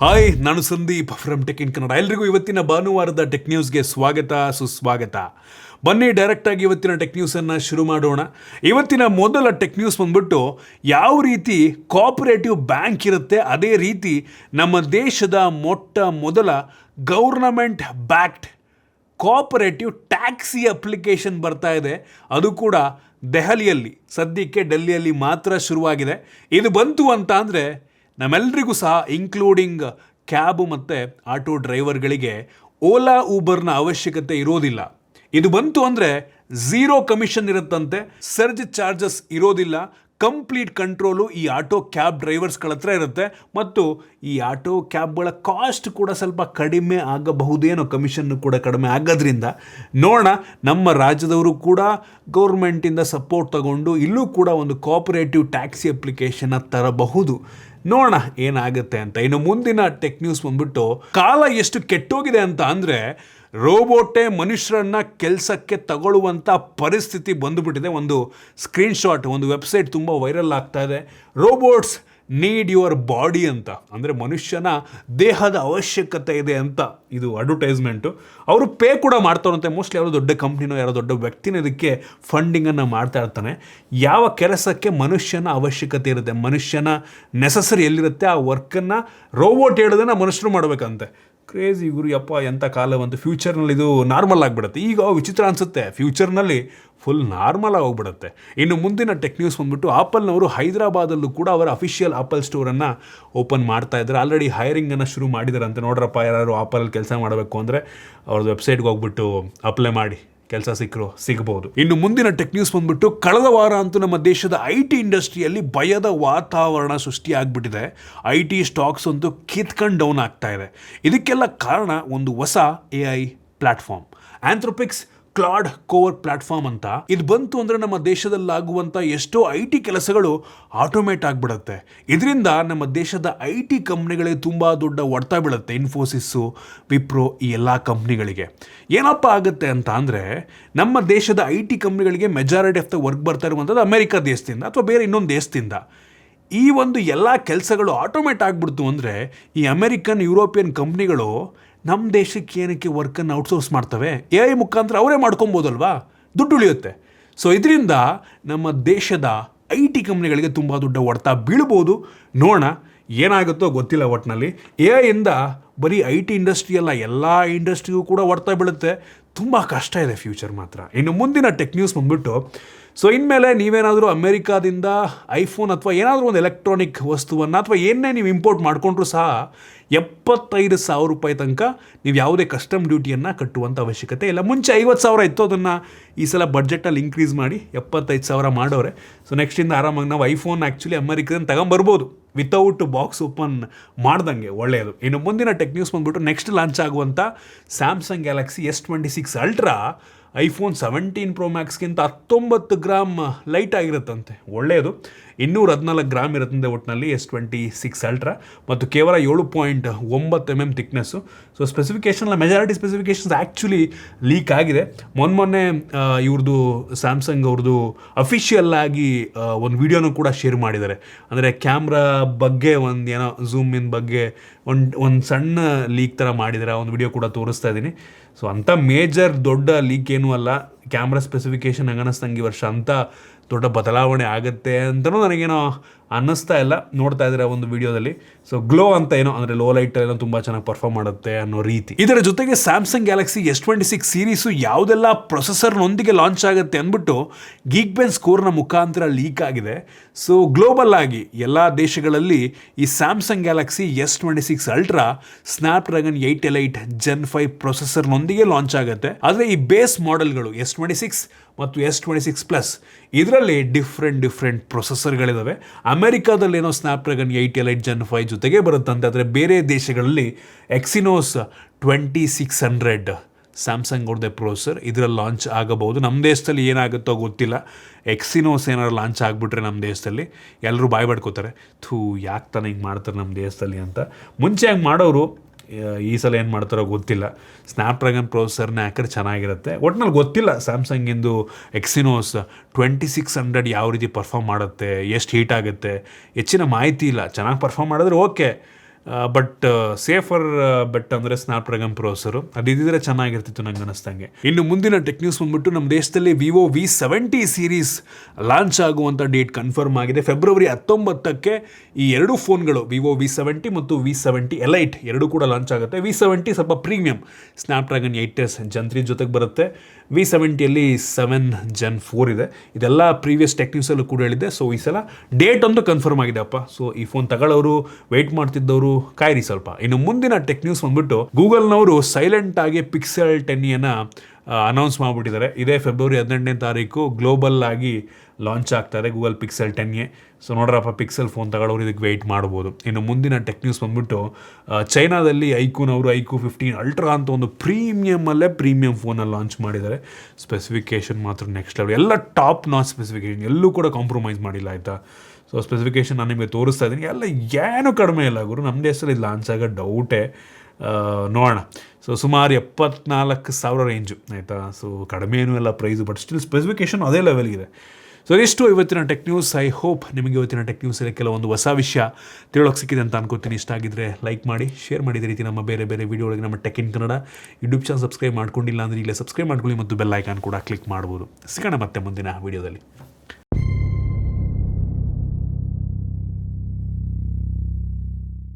Hi, ನಾನು Sandeep from tech in Kannada. ಎಲ್ರಿಗೂ ಇವತ್ತಿನ ಭಾನುವಾರದ ಟೆಕ್ ನ್ಯೂಸ್ಗೆ ಸ್ವಾಗತ ಸುಸ್ವಾಗತ. ಬನ್ನಿ ಡೈರೆಕ್ಟಾಗಿ ಇವತ್ತಿನ ಟೆಕ್ ನ್ಯೂಸನ್ನು ಶುರು ಮಾಡೋಣ. ಇವತ್ತಿನ ಮೊದಲ ಟೆಕ್ ನ್ಯೂಸ್ ಬಂದ್ಬಿಟ್ಟು ಯಾವ ರೀತಿ ಕೋಆಪರೇಟಿವ್ ಬ್ಯಾಂಕ್ ಇರುತ್ತೆ ಅದೇ ರೀತಿ ನಮ್ಮ ದೇಶದ ಮೊಟ್ಟ ಮೊದಲ government backed cooperative taxi application ಬರ್ತಾ ಇದೆ. ಅದು ಕೂಡ ದೆಹಲಿಯಲ್ಲಿ, ಸದ್ಯಕ್ಕೆ ಡೆಲ್ಲಿಯಲ್ಲಿ ಮಾತ್ರ ಶುರುವಾಗಿದೆ. ಇದು ಬಂತು ಅಂತ ಅಂದರೆ ನಮ್ಮೆಲ್ಲರಿಗೂ ಸಹ ಇನ್ಕ್ಲೂಡಿಂಗ್ ಕ್ಯಾಬ್ ಮತ್ತು ಆಟೋ ಡ್ರೈವರ್ಗಳಿಗೆ ಓಲಾ ಊಬರ್ನ ಅವಶ್ಯಕತೆ ಇರೋದಿಲ್ಲ. ಇದು ಬಂತು ಅಂದರೆ ಝೀರೋ ಕಮಿಷನ್ ಇರುತ್ತಂತೆ, ಸರ್ಜ್ ಚಾರ್ಜಸ್ ಇರೋದಿಲ್ಲ, ಕಂಪ್ಲೀಟ್ ಕಂಟ್ರೋಲು ಈ ಆಟೋ ಕ್ಯಾಬ್ ಡ್ರೈವರ್ಸ್ಗಳ ಹತ್ರ ಇರುತ್ತೆ. ಮತ್ತು ಈ ಆಟೋ ಕ್ಯಾಬ್ಗಳ ಕಾಸ್ಟ್ ಕೂಡ ಸ್ವಲ್ಪ ಕಡಿಮೆ ಆಗಬಹುದೇನೋ, ಕಮಿಷನ್ನು ಕೂಡ ಕಡಿಮೆ ಆಗೋದ್ರಿಂದ ನೋಡೋಣ. ನಮ್ಮ ರಾಜ್ಯದವರು ಕೂಡ ಗೌರ್ಮೆಂಟಿಂದ ಸಪೋರ್ಟ್ ತಗೊಂಡು ಇಲ್ಲೂ ಕೂಡ ಒಂದು ಕೋಆಪರೇಟಿವ್ ಟ್ಯಾಕ್ಸಿ ಅಪ್ಲಿಕೇಶನ್ನ ತರಬಹುದು. ನೋಡೋಣ ಏನಾಗುತ್ತೆ ಅಂತ. ಇನ್ನು ಮುಂದಿನ ಟೆಕ್ ನ್ಯೂಸ್ ಬಂದ್ಬಿಟ್ಟು ಕಾಲ ಎಷ್ಟು ಕೆಟ್ಟೋಗಿದೆ ಅಂತ ಅಂದರೆ ರೋಬೋಟೇ ಮನುಷ್ಯರನ್ನ ಕೆಲಸಕ್ಕೆ ತಗೊಳ್ಳುವಂಥ ಪರಿಸ್ಥಿತಿ ಬಂದುಬಿಟ್ಟಿದೆ. ಒಂದು ಸ್ಕ್ರೀನ್ಶಾಟ್, ಒಂದು ವೆಬ್ಸೈಟ್ ತುಂಬ ವೈರಲ್ ಆಗ್ತಾ ಇದೆ. ರೋಬೋಟ್ಸ್ ನೀಡ್ ಯುವರ್ ಬಾಡಿ ಅಂತ, ಅಂದರೆ ಮನುಷ್ಯನ ದೇಹದ ಅವಶ್ಯಕತೆ ಇದೆ ಅಂತ ಇದು ಅಡ್ವರ್ಟೈಸ್ಮೆಂಟು. ಅವರು ಪೇ ಕೂಡ ಮಾಡ್ತಾರಂತೆ. ಮೋಸ್ಟ್ಲಿ ಯಾರೋ ದೊಡ್ಡ ಕಂಪ್ನಿನೋ ಯಾರೋ ದೊಡ್ಡ ವ್ಯಕ್ತಿನ ಇದಕ್ಕೆ ಫಂಡಿಂಗನ್ನು ಮಾಡ್ತಾ ಇರ್ತಾನೆ. ಯಾವ ಕೆಲಸಕ್ಕೆ ಮನುಷ್ಯನ ಅವಶ್ಯಕತೆ ಇರುತ್ತೆ, ಮನುಷ್ಯನ ನೆಸಸರಿ ಎಲ್ಲಿರುತ್ತೆ, ಆ ವರ್ಕನ್ನು ರೋಬೋಟ್ ಹೇಳೋದನ್ನು ಮನುಷ್ಯರು ಮಾಡಬೇಕಂತೆ. ಕ್ರೇಜಿ ಗುರು, ಯಪ್ಪ ಎಂಥ ಕಾಲ ಬಂತು. ಫ್ಯೂಚರ್ನಲ್ಲಿ ಇದು ನಾರ್ಮಲ್ ಆಗಿಬಿಡುತ್ತೆ. ಈಗ ವಿಚಿತ್ರ ಅನಿಸುತ್ತೆ, ಫ್ಯೂಚರ್ನಲ್ಲಿ ಫುಲ್ ನಾರ್ಮಲ್ ಆಗೋಗ್ಬಿಡುತ್ತೆ. ಇನ್ನು ಮುಂದಿನ ಟೆಕ್ ನ್ಯೂಸ್ ಬಂದ್ಬಿಟ್ಟು ಆಪಲ್ನವರು ಹೈದರಾಬಾದಲ್ಲೂ ಕೂಡ ಅವರ ಅಫಿಷಿಯಲ್ ಆಪಲ್ ಸ್ಟೋರನ್ನು ಓಪನ್ ಮಾಡ್ತಾ ಇದ್ದಾರೆ. ಆಲ್ರೆಡಿ ಹೈರಿಂಗನ್ನು ಶುರು ಮಾಡಿದಾರಂತೆ. ನೋಡ್ರಪ್ಪ, ಯಾರು ಆಪಲಲ್ಲಿ ಕೆಲಸ ಮಾಡಬೇಕು ಅಂದರೆ ಅವ್ರದ್ದು ವೆಬ್ಸೈಟ್ಗೆ ಹೋಗ್ಬಿಟ್ಟು ಅಪ್ಲೈ ಮಾಡಿ, ಕೆಲಸ ಸಿಗ್ಬೋದು. ಇನ್ನು ಮುಂದಿನ ಟೆಕ್ ನ್ಯೂಸ್ ಬಂದ್ಬಿಟ್ಟು ಕಳೆದ ವಾರ ಅಂತೂ ನಮ್ಮ ದೇಶದ IT ಇಂಡಸ್ಟ್ರಿಯಲ್ಲಿ ಭಯದ ವಾತಾವರಣ ಸೃಷ್ಟಿಯಾಗ್ಬಿಟ್ಟಿದೆ. IT ಸ್ಟಾಕ್ಸ್ ಅಂತೂ ಕಿತ್ಕೊಂಡು ಡೌನ್ ಆಗ್ತಾ ಇದೆ. ಇದಕ್ಕೆಲ್ಲ ಕಾರಣ ಒಂದು ಹೊಸ AI ಪ್ಲಾಟ್ಫಾರ್ಮ್, ಆಂಥ್ರೋಪಿಕ್ಸ್ ಕ್ಲಾಡ್ ಕೋವರ್ ಪ್ಲಾಟ್ಫಾರ್ಮ್ ಅಂತ. ಇದು ಬಂತು ಅಂದರೆ ನಮ್ಮ ದೇಶದಲ್ಲಾಗುವಂಥ ಎಷ್ಟೋ IT ಕೆಲಸಗಳು ಆಟೋಮೇಟ್ ಆಗಿಬಿಡುತ್ತೆ. ಇದರಿಂದ ನಮ್ಮ ದೇಶದ IT ಕಂಪ್ನಿಗಳಿಗೆ ತುಂಬ ದೊಡ್ಡ ಹೊಡೆತ ಬೀಳುತ್ತೆ. ಇನ್ಫೋಸಿಸ್ಸು, ವಿಪ್ರೋ, ಈ ಎಲ್ಲ ಕಂಪ್ನಿಗಳಿಗೆ ಏನಪ್ಪ ಆಗುತ್ತೆ ಅಂತ ಅಂದರೆ ನಮ್ಮ ದೇಶದ IT ಕಂಪ್ನಿಗಳಿಗೆ ಮೆಜಾರಿಟಿ ಆಫ್ ದ ವರ್ಕ್ ಬರ್ತಾ ಇರುವಂಥದ್ದು ಅಮೆರಿಕ ದೇಶದಿಂದ ಅಥವಾ ಬೇರೆ ಇನ್ನೊಂದು ದೇಶದಿಂದ. ಈ ಒಂದು ಎಲ್ಲ ಕೆಲಸಗಳು ಆಟೋಮೇಟ್ ಆಗಿಬಿಡ್ತು ಅಂದರೆ ಈ ಅಮೆರಿಕನ್, ಯುರೋಪಿಯನ್ ಕಂಪ್ನಿಗಳು ನಮ್ಮ ದೇಶಕ್ಕೆ ಏನಕ್ಕೆ ವರ್ಕನ್ನು ಔಟ್ಸೋರ್ಸ್ ಮಾಡ್ತವೆ? AI ಮುಖಾಂತರ ಅವರೇ ಮಾಡ್ಕೊಬೋದಲ್ವಾ, ದುಡ್ಡು ಉಳಿಯುತ್ತೆ. ಸೊ ಇದರಿಂದ ನಮ್ಮ ದೇಶದ IT ಕಂಪ್ನಿಗಳಿಗೆ ತುಂಬ ದೊಡ್ಡ ಹೊಡೆತ ಬೀಳ್ಬೋದು. ನೋಡೋಣ ಏನಾಗುತ್ತೋ ಗೊತ್ತಿಲ್ಲ. ಒಟ್ಟಿನಲ್ಲಿ AI ಬರೀ IT ಇಂಡಸ್ಟ್ರಿ ಅಲ್ಲ, ಎಲ್ಲ ಇಂಡಸ್ಟ್ರಿಗೂ ಕೂಡ ಹೊಡೆತ ಬೀಳುತ್ತೆ. ತುಂಬ ಕಷ್ಟ ಇದೆ ಫ್ಯೂಚರ್ ಮಾತ್ರ. ಇನ್ನು ಮುಂದಿನ ಟೆಕ್ ನ್ಯೂಸ್ ಬಂದ್ಬಿಟ್ಟು, ಸೊ ಇನ್ಮೇಲೆ ನೀವೇನಾದರೂ ಅಮೇರಿಕಾದಿಂದ ಐಫೋನ್ ಅಥವಾ ಏನಾದರೂ ಒಂದು ಎಲೆಕ್ಟ್ರಾನಿಕ್ ವಸ್ತುವನ್ನು ಅಥವಾ ಏನೇ ನೀವು ಇಂಪೋರ್ಟ್ ಮಾಡಿಕೊಂಡ್ರೂ ಸಹ 75,000 ರೂಪಾಯಿ ತನಕ ನೀವು ಯಾವುದೇ ಕಸ್ಟಮ್ ಡ್ಯೂಟಿಯನ್ನು ಕಟ್ಟುವಂಥ ಅವಶ್ಯಕತೆ ಇಲ್ಲ. ಮುಂಚೆ 50,000 ಇತ್ತು, ಅದನ್ನು ಈ ಸಲ ಬಡ್ಜೆಟಲ್ಲಿ ಇನ್ಕ್ರೀಸ್ ಮಾಡಿ 75,000 ಮಾಡೋರೆ. ಸೊ ನೆಕ್ಸ್ಟಿಂದ ಆರಾಮಾಗಿ ನಾವು ಐಫೋನ್ ಆ್ಯಕ್ಚುಲಿ ಅಮೇರಿಕದಿಂದ ತಗೊಂಬರ್ಬೋದು ವಿತೌಟ್ ಬಾಕ್ಸ್ ಓಪನ್ ಮಾಡ್ದಂಗೆ, ಒಳ್ಳೆಯದು. ಇನ್ನು ಮುಂದಿನ ಟೆಕ್ ನ್ಯೂಸ್ ಬಂದ್ಬಿಟ್ಟು ನೆಕ್ಸ್ಟ್ ಲಾಂಚ್ ಆಗುವಂಥ Samsung Galaxy S26 ultra iPhone 17 Pro Maxಗಿಂತ 19 ಗ್ರಾಮ್ ಲೈಟ್ ಆಗಿರುತ್ತಂತೆ, ಒಳ್ಳೆಯದು. 214 ಗ್ರಾಮ್ ಇರುತ್ತಂತೆ ಒಟ್ಟಿನಲ್ಲಿ S26 ಅಲ್ಟ್ರಾ, ಮತ್ತು ಕೇವಲ 7.9 mm thickness. So specification, majority specifications actually leak ಆಗಿದೆ. ಮೊನ್ನೆ ಇವ್ರದ್ದು ಸ್ಯಾಮ್ಸಂಗ್ ಅವ್ರದ್ದು ಅಫಿಷಿಯಲ್ ಆಗಿ ಒಂದು ವಿಡಿಯೋನೂ ಕೂಡ ಶೇರ್ ಮಾಡಿದ್ದಾರೆ. ಅಂದರೆ ಕ್ಯಾಮ್ರಾ ಬಗ್ಗೆ ಒಂದು ಏನೋ ಝೂಮ್ ಇನ್ ಬಗ್ಗೆ ಒಂದು ಸಣ್ಣ ಲೀಕ್ ಥರ ಮಾಡಿದ್ದಾರೆ. ಆ ಒಂದು ವಿಡಿಯೋ ಕೂಡ ತೋರಿಸ್ತಾ ಇದ್ದೀನಿ. ಸೊ ಅಂಥ ಮೇಜರ್ ದೊಡ್ಡ ಲೀಕ್ ಏನೂ ಅಲ್ಲ. ಕ್ಯಾಮ್ರಾ ಸ್ಪೆಸಿಫಿಕೇಷನ್ ಹಂಗನಿಸ್ತಂಗೆ ಈ ವರ್ಷ ಅಂಥ ದೊಡ್ಡ ಬದಲಾವಣೆ ಆಗುತ್ತೆ ಅಂತಲೂ ನನಗೇನೋ ಅನ್ನಿಸ್ತಾ ಇಲ್ಲ, ನೋಡ್ತಾ ಇದ್ದಾರೆ ಒಂದು ವಿಡಿಯೋದಲ್ಲಿ. ಸೊ ಗ್ಲೋ ಅಂತ ಏನೋ, ಅಂದರೆ ಲೋ ಲೈಟಲ್ಲೇನೋ ತುಂಬ ಚೆನ್ನಾಗಿ ಪರ್ಫಾರ್ಮ್ ಮಾಡುತ್ತೆ ಅನ್ನೋ ರೀತಿ. ಇದರ ಜೊತೆಗೆ ಸ್ಯಾಮ್ಸಂಗ್ ಗ್ಯಾಲಕ್ಸಿ S26 ಸೀರೀಸು ಯಾವುದೆಲ್ಲ ಪ್ರೊಸೆಸರ್ನೊಂದಿಗೆ ಲಾಂಚ್ ಆಗುತ್ತೆ ಅಂದ್ಬಿಟ್ಟು ಗೀಕ್ಬೆನ್ ಸ್ಕೋರ್ನ ಮುಖಾಂತರ ಲೀಕ್ ಆಗಿದೆ. ಸೊ ಗ್ಲೋಬಲ್ ಆಗಿ ಎಲ್ಲ ದೇಶಗಳಲ್ಲಿ ಈ Samsung Galaxy S26 ultra Snapdragon 8 Gen 5 ಪ್ರೊಸೆಸರ್ನೊಂದಿಗೆ ಲಾಂಚ್ ಆಗುತ್ತೆ. ಆದರೆ ಈ ಬೇಸ್ ಮಾಡೆಲ್ಗಳು S26 ಮತ್ತು S26 ಇದರಲ್ಲಿ ಡಿಫ್ರೆಂಟ್ ಪ್ರೊಸೆಸರ್ಗಳಿದ್ದಾವೆ. ಅಮೆರಿಕಾದಲ್ಲಿ ಏನೋ ಸ್ನ್ಯಾಪ್ಡ್ರ್ಯಾಗನ್ 8 Gen 5 ಜೊತೆಗೆ ಬರುತ್ತಂತೆ. ಆದರೆ ಬೇರೆ ದೇಶಗಳಲ್ಲಿ ಎಕ್ಸಿನೋಸ್ 2600 ಸ್ಯಾಮ್ಸಂಗ್ ಅವ್ರದ್ದೇ ಪ್ರೊಸೆಸರ್ ಇದರಲ್ಲಿ ಲಾಂಚ್ ಆಗಬಹುದು. ನಮ್ಮ ದೇಶದಲ್ಲಿ ಏನಾಗುತ್ತೋ ಗೊತ್ತಿಲ್ಲ. ಎಕ್ಸಿನೋಸ್ ಏನಾದ್ರು ಲಾಂಚ್ ಆಗಿಬಿಟ್ರೆ ನಮ್ಮ ದೇಶದಲ್ಲಿ ಎಲ್ಲರೂ ಬಾಯ್ ಬಡ್ಕೋತಾರೆ, ಯಾಕೆ ತಾನೇ ಹಿಂಗೆ ಮಾಡ್ತಾರೆ ನಮ್ಮ ದೇಶದಲ್ಲಿ ಅಂತ. ಮುಂಚೆ ಹಂಗೆ ಮಾಡೋರು ಈ ಸಲ ಏನು ಮಾಡ್ತಾರೋ ಗೊತ್ತಿಲ್ಲ. ಸ್ನ್ಯಾಪ್ಡ್ರ್ಯಾಗನ್ ಪ್ರೊಸೆಸರ್ನ ಯಾಕಂದ್ರೆ ಚೆನ್ನಾಗಿರುತ್ತೆ. ಒಟ್ಟಿನಲ್ಲಿ ಗೊತ್ತಿಲ್ಲ ಸ್ಯಾಮ್ಸಂಗಿಂದು ಎಕ್ಸಿನೋಸ್ 2600 ಯಾವ ರೀತಿ ಪರ್ಫಾರ್ಮ್ ಮಾಡುತ್ತೆ, ಎಷ್ಟು ಹೀಟ್ ಆಗುತ್ತೆ, ಹೆಚ್ಚಿನ ಮಾಹಿತಿ ಇಲ್ಲ. ಚೆನ್ನಾಗಿ ಪರ್ಫಾರ್ಮ್ ಮಾಡಿದ್ರೆ ಓಕೆ, ಬಟ್ ಸೇಫರ್ ಬೆಟ್ ಅಂದರೆ ಸ್ನ್ಯಾಪ್ಡ್ರ್ಯಾಗನ್ ಪ್ರೊಸೆಸರು ಅದಿದ್ದರೆ ಚೆನ್ನಾಗಿರ್ತಿತ್ತು ನಂಗೆ ಅನ್ನಿಸ್ದಂಗೆ. ಇನ್ನು ಮುಂದಿನ ಟೆಕ್ ನ್ಯೂಸ್ ಬಂದ್ಬಿಟ್ಟು ನಮ್ಮ ದೇಶದಲ್ಲಿ ವಿವೋ V70 ಸೀರೀಸ್ ಲಾಂಚ್ ಆಗುವಂಥ ಡೇಟ್ ಕನ್ಫರ್ಮ್ ಆಗಿದೆ. ಫೆಬ್ರವರಿ 19ಕ್ಕೆ ಈ ಎರಡು ಫೋನ್ಗಳು ವಿವೋ V70 ಮತ್ತು V70 Elite ಎರಡೂ ಕೂಡ ಲಾಂಚ್ ಆಗುತ್ತೆ. V70 ಸ್ವಲ್ಪ ಪ್ರೀಮಿಯಂ ಸ್ನ್ಯಾಪ್ಡ್ರ್ಯಾಗನ್ 8s Gen 3 ಜೊತೆಗೆ ಬರುತ್ತೆ. V70ಯಲ್ಲಿ 7 Gen 4 ಇದೆ. ಇದೆಲ್ಲ ಪ್ರೀವಿಯಸ್ ಟೆಕ್ ನ್ಯೂಸಲ್ಲೂ ಕೂಡ ಹೇಳಿದ್ದೆ. ಸೊ ಈ ಸಲ ಡೇಟ್ ಒಂದು ಕನ್ಫರ್ಮ್ ಆಗಿದೆ ಅಪ್ಪ. ಸೊ ಈ ಫೋನ್ ತಗೊಳ್ಳೋರು, ವೆಯ್ಟ್ ಮಾಡ್ತಿದ್ದವರು ಕಾಯಿರಿ ಸ್ವಲ್ಪ. ಇನ್ನು ಮುಂದಿನ ಟೆಕ್ ನ್ಯೂಸ್ ಬಂದ್ಬಿಟ್ಟು ಗೂಗಲ್ನವರು ಸೈಲೆಂಟ್ ಆಗಿ Pixel 10a ಅನೌನ್ಸ್ ಮಾಡಿಬಿಟ್ಟಿದ್ದಾರೆ. ಇದೇ ಫೆಬ್ರವರಿ 18ನೇ ತಾರೀಕು ಗ್ಲೋಬಲ್ ಆಗಿ ಲಾಂಚ್ ಆಗ್ತಾರೆ ಗೂಗಲ್ Pixel 10a. ಸೊ ನೋಡ್ರಪ್ಪ, ಪಿಕ್ಸೆಲ್ ಫೋನ್ ತಗೊಳ್ಳೋರು ಇದಕ್ಕೆ ವೆಯ್ಟ್ ಮಾಡ್ಬೋದು. ಇನ್ನು ಮುಂದಿನ ಟೆಕ್ ನ್ಯೂಸ್ ಬಂದ್ಬಿಟ್ಟು ಚೈನಾದಲ್ಲಿ ಐಕ್ಯೂನವರು ಐಕ್ಯೂ 15 ಅಲ್ಟ್ರಾ ಅಂತ ಒಂದು ಪ್ರೀಮಿಯಂ ಫೋನಲ್ಲಿ ಲಾಂಚ್ ಮಾಡಿದ್ದಾರೆ. ಸ್ಪೆಸಿಫಿಕೇಷನ್ ಮಾತ್ರ ನೆಕ್ಸ್ಟ್ ಲೆವೆಲ್, ಎಲ್ಲ ಟಾಪ್ ನಾಚ್ ಸ್ಪೆಸಿಫಿಕೇಷನ್, ಎಲ್ಲೂ ಕೂಡ ಕಾಂಪ್ರಮೈಸ್ ಮಾಡಿಲ್ಲ ಆಯಿತಾ. ಸೊ ಸ್ಪೆಸಿಫಿಕೇಷನ್ ನಾನು ನಿಮಗೆ ತೋರಿಸ್ತಾ ಇದ್ದೀನಿ, ಎಲ್ಲ ಏನೂ ಕಡಿಮೆ ಇಲ್ಲ ಗುರು. ನಮ್ಮ ದೇಶದಲ್ಲಿ ಇದು ಲಾಂಚ್ ಆಗೋ ಡೌಟೇ. ನೋಡೋಣ. ಸೊ ಸುಮಾರು 74,000 ರೇಂಜು ಆಯಿತಾ. ಸೊ ಕಡಿಮೆ ಏನೂ ಎಲ್ಲ ಪ್ರೈಸು, ಬಟ್ ಸ್ಟಿಲ್ ಸ್ಪೆಸಿಫಿಕೇಷನ್ ಅದೇ ಲೆವೆಲ್ಗಿದೆ. ಸೊ ಇಷ್ಟು ಇವತ್ತಿನ ಟೆಕ್ ನ್ಯೂಸ್. ಐ ಹೋಪ್ ನಿಮಗೆ ಇವತ್ತಿನ ಟೆಕ್ ನ್ಯೂಸಲ್ಲಿ ಕೆಲವೊಂದು ಹೊಸ ವಿಷಯ ತಿಳೋಕ್ಕೆ ಸಿಕ್ಕಿದೆ ಅಂತ ಅನ್ಕೋತೀನಿ. ಇಷ್ಟ ಆಗಿದ್ದರೆ ಲೈಕ್ ಮಾಡಿ, ಶೇರ್ ಮಾಡಿದ ರೀತಿ ನಮ್ಮ ಬೇರೆ ವೀಡಿಯೋಗಳಿಗೆ ನಮ್ಮ tech in Kannada YouTube channel subscribe ಮಾಡ್ಕೊಂಡಿಲ್ಲ ಅಂದರೆ ಈಗಲೇ ಸಬ್ಸ್ಕ್ರೈಬ್ ಮಾಡ್ಕೊಳ್ಳಿ ಮತ್ತು ಬೆಲ್ ಐಕಾನ್ ಕೂಡ ಕ್ಲಿಕ್ ಮಾಡ್ಬೋದು. ಸಿಗೋಣ ಮತ್ತೆ ಮುಂದಿನ ವೀಡಿಯೋದಲ್ಲಿ.